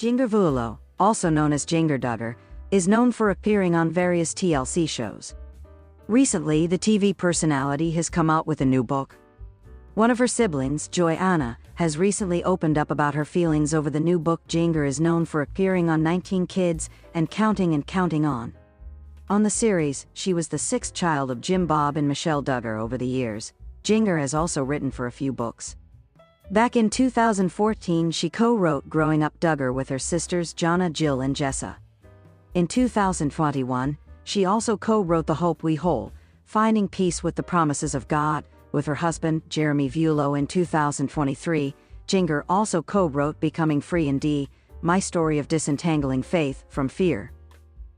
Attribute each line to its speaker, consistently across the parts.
Speaker 1: Jinger, also known as Duggar, is known for appearing on various TLC shows. Recently, the TV personality has come out with a new book. One of her siblings, Johannah, has recently opened up about her feelings over the new book. Jinger is known for appearing on 19 Kids and Counting On. On the series, she was the sixth child of Jim Bob and Michelle Duggar over the years. Jinger has also written for a few books. Back in 2014, she co-wrote Growing Up Duggar with her sisters Jana, Jill and Jessa. In 2021, she also co-wrote The Hope We Hold, Finding Peace with the Promises of God, with her husband, Jeremy Vuolo. In 2023, Jinger also co-wrote Becoming Free Indeed, My Story of Disentangling Faith from Fear.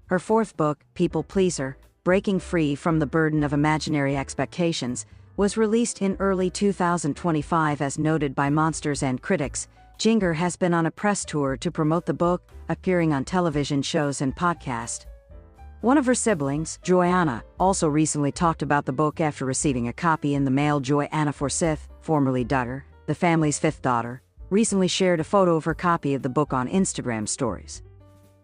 Speaker 1: Her fourth book, People Pleaser, Breaking Free from the Burden of Imaginary Expectations, was released in early 2025. As noted by monsters and critics, Jinger has been on a press tour to promote the book, appearing on television shows and podcasts. One of her siblings, Johannah, also recently talked about the book after receiving a copy in the mail. Johannah Forsyth, formerly Duggar, the family's fifth daughter, recently shared a photo of her copy of the book on Instagram stories.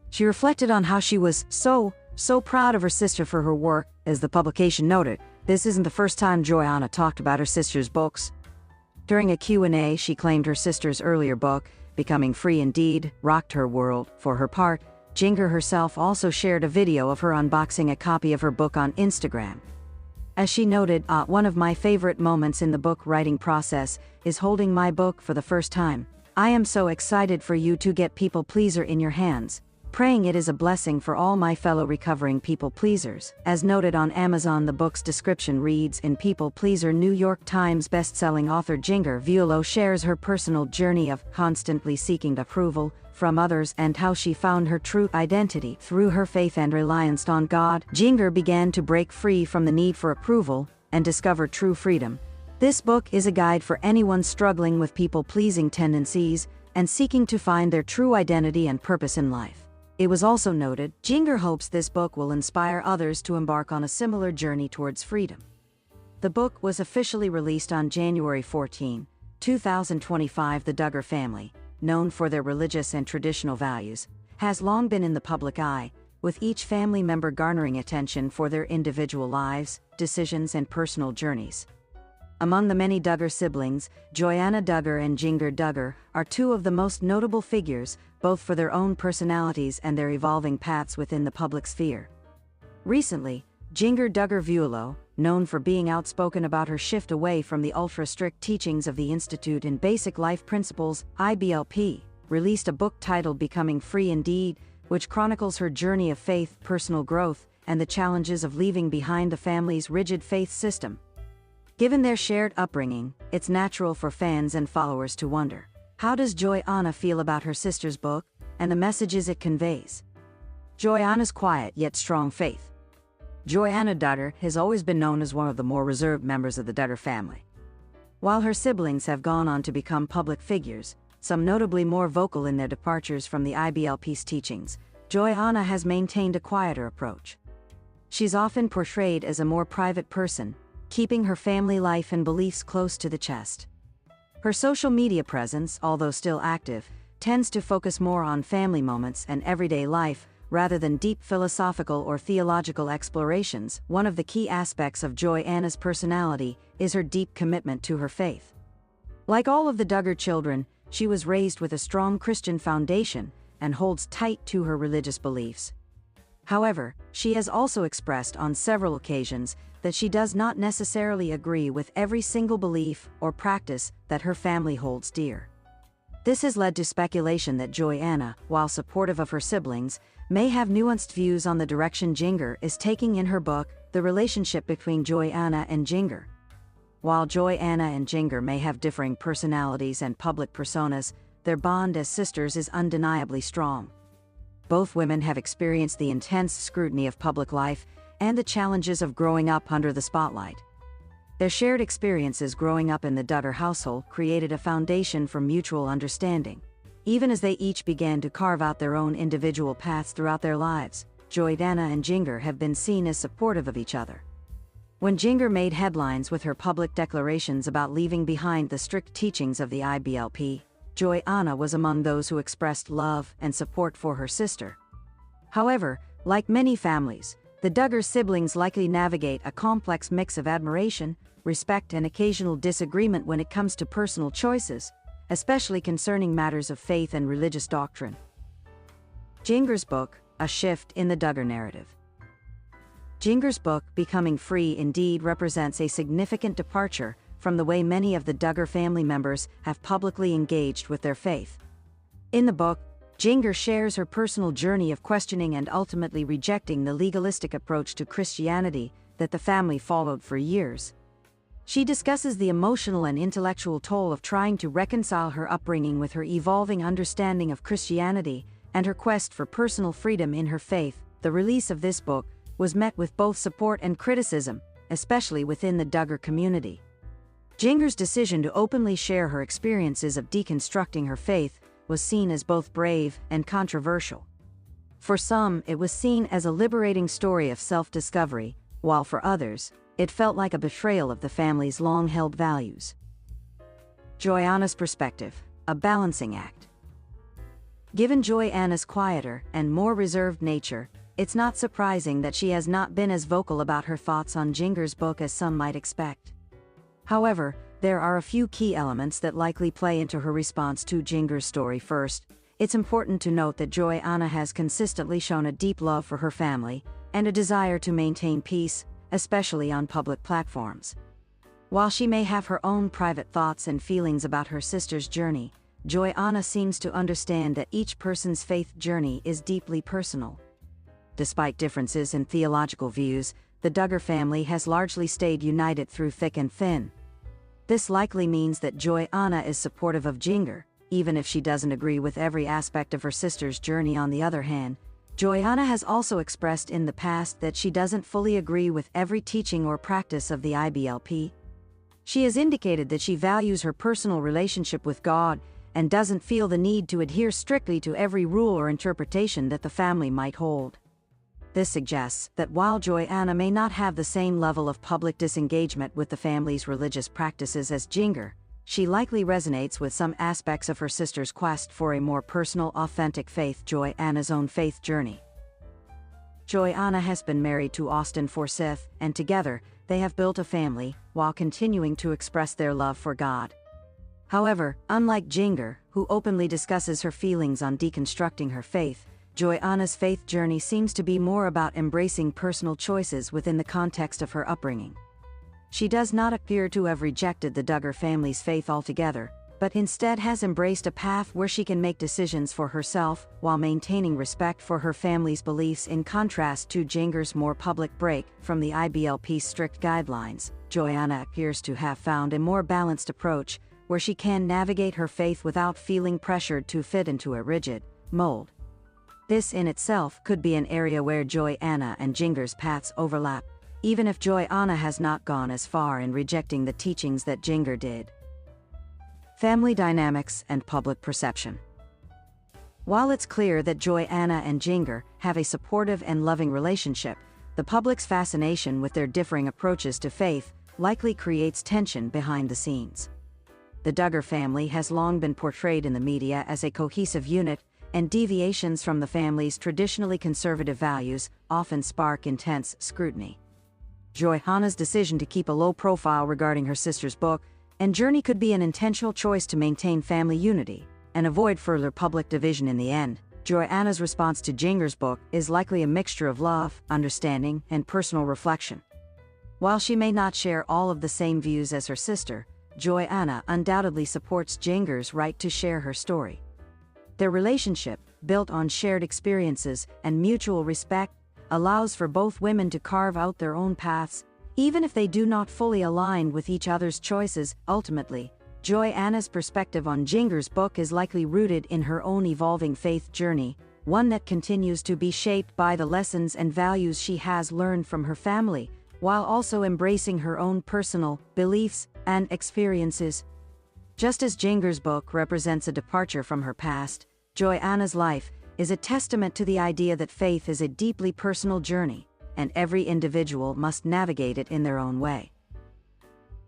Speaker 1: She reflected on how she was so proud of her sister for her work. As the publication noted, this isn't the first time Johannah talked about her sister's books. During a Q&A, she claimed her sister's earlier book, Becoming Free Indeed, rocked her world. For her part, Jinger herself also shared a video of her unboxing a copy of her book on Instagram. As she noted, one of my favorite moments in the book writing process is holding my book for the first time. I am so excited for you to get People Pleaser in your hands. Praying it is a blessing for all my fellow recovering people pleasers. As noted on Amazon, the book's description reads, in People Pleaser, New York Times best-selling author Jinger Vuolo shares her personal journey of constantly seeking approval from others and how she found her true identity through her faith and reliance on God. Jinger began to break free from the need for approval and discover true freedom. This book is a guide for anyone struggling with people-pleasing tendencies and seeking to find their true identity and purpose in life. It was also noted, Jinger hopes this book will inspire others to embark on a similar journey towards freedom. The book was officially released on January 14, 2025. The Duggar family, known for their religious and traditional values, has long been in the public eye, with each family member garnering attention for their individual lives, decisions and personal journeys. Among the many Duggar siblings, Johannah Duggar and Jinger Duggar are two of the most notable figures, both for their own personalities and their evolving paths within the public sphere. Recently, Jinger Duggar Vuolo, known for being outspoken about her shift away from the ultra-strict teachings of the Institute in Basic Life Principles, IBLP, released a book titled Becoming Free Indeed, which chronicles her journey of faith, personal growth, and the challenges of leaving behind the family's rigid faith system. Given their shared upbringing, it's natural for fans and followers to wonder, how does Johannah feel about her sister's book and the messages it conveys? Johannah's quiet yet strong faith. Johannah Duggar has always been known as one of the more reserved members of the Duggar family. While her siblings have gone on to become public figures, some notably more vocal in their departures from the IBLP's teachings, Johannah has maintained a quieter approach. She's often portrayed as a more private person, keeping her family life and beliefs close to the chest. Her social media presence, although still active, tends to focus more on family moments and everyday life, rather than deep philosophical or theological explorations. One of the key aspects of Johannah's personality is her deep commitment to her faith. Like all of the Duggar children, she was raised with a strong Christian foundation and holds tight to her religious beliefs. However, she has also expressed on several occasions that she does not necessarily agree with every single belief or practice that her family holds dear. This has led to speculation that Johannah, while supportive of her siblings, may have nuanced views on the direction Jinger is taking in her book, The Relationship Between Johannah and Jinger. While Johannah and Jinger may have differing personalities and public personas, their bond as sisters is undeniably strong. Both women have experienced the intense scrutiny of public life and the challenges of growing up under the spotlight. Their shared experiences growing up in the Duggar household created a foundation for mutual understanding. Even as they each began to carve out their own individual paths throughout their lives, Johannah and Jinger have been seen as supportive of each other. When Jinger made headlines with her public declarations about leaving behind the strict teachings of the IBLP, Johanna was among those who expressed love and support for her sister. However, like many families, the Duggar siblings likely navigate a complex mix of admiration, respect, and occasional disagreement when it comes to personal choices, especially concerning matters of faith and religious doctrine. Jinger's book, A Shift in the Duggar Narrative. Jinger's book, Becoming Free, indeed represents a significant departure from the way many of the Duggar family members have publicly engaged with their faith. In the book, Jinger shares her personal journey of questioning and ultimately rejecting the legalistic approach to Christianity that the family followed for years. She discusses the emotional and intellectual toll of trying to reconcile her upbringing with her evolving understanding of Christianity and her quest for personal freedom in her faith. The release of this book was met with both support and criticism, especially within the Duggar community. Jinger's decision to openly share her experiences of deconstructing her faith was seen as both brave and controversial. For some, it was seen as a liberating story of self-discovery, while for others, it felt like a betrayal of the family's long-held values. Johannah's perspective, a balancing act. Given Johanna's quieter and more reserved nature, it's not surprising that she has not been as vocal about her thoughts on Jinger's book as some might expect. However, there are a few key elements that likely play into her response to Jinger's story. First, it's important to note that Johanna has consistently shown a deep love for her family and a desire to maintain peace, especially on public platforms. While she may have her own private thoughts and feelings about her sister's journey, Johanna seems to understand that each person's faith journey is deeply personal. Despite differences in theological views, the Duggar family has largely stayed united through thick and thin. This likely means that Johanna is supportive of Jinger, even if she doesn't agree with every aspect of her sister's journey. On the other hand, Johanna has also expressed in the past that she doesn't fully agree with every teaching or practice of the IBLP. She has indicated that she values her personal relationship with God and doesn't feel the need to adhere strictly to every rule or interpretation that the family might hold. This suggests that while Johanna may not have the same level of public disengagement with the family's religious practices as Jinger, she likely resonates with some aspects of her sister's quest for a more personal, authentic faith. Johanna's own faith journey. Johanna has been married to Austin Forsyth, and together, they have built a family, while continuing to express their love for God. However, unlike Jinger, who openly discusses her feelings on deconstructing her faith, Johanna's faith journey seems to be more about embracing personal choices within the context of her upbringing. She does not appear to have rejected the Duggar family's faith altogether, but instead has embraced a path where she can make decisions for herself while maintaining respect for her family's beliefs. In contrast to Jinger's more public break from the IBLP's strict guidelines, Johanna appears to have found a more balanced approach where she can navigate her faith without feeling pressured to fit into a rigid mold. This in itself could be an area where Johanna and Jinger's paths overlap, even if Johanna has not gone as far in rejecting the teachings that Jinger did. Family dynamics and public perception. While it's clear that Johanna and Jinger have a supportive and loving relationship, the public's fascination with their differing approaches to faith likely creates tension behind the scenes. The Duggar family has long been portrayed in the media as a cohesive unit, and deviations from the family's traditionally conservative values often spark intense scrutiny. Johanna's decision to keep a low profile regarding her sister's book and journey could be an intentional choice to maintain family unity and avoid further public division. In the end, Johanna's response to Jinger's book is likely a mixture of love, understanding, and personal reflection. While she may not share all of the same views as her sister, Johanna undoubtedly supports Jinger's right to share her story. Their relationship, built on shared experiences and mutual respect, allows for both women to carve out their own paths, even if they do not fully align with each other's choices. Ultimately, Johanna's perspective on Jinger's book is likely rooted in her own evolving faith journey, one that continues to be shaped by the lessons and values she has learned from her family, while also embracing her own personal beliefs and experiences. Just as Jinger's book represents a departure from her past, Johanna's life is a testament to the idea that faith is a deeply personal journey, and every individual must navigate it in their own way.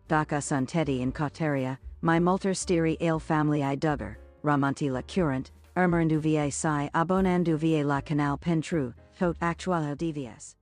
Speaker 1: Daka Sun Teddy in Kauteria, my multer stiri ale family I Duggar, Ramonti la current, Ermerendu va si abonandu va la canal pentru, tot actual DVS.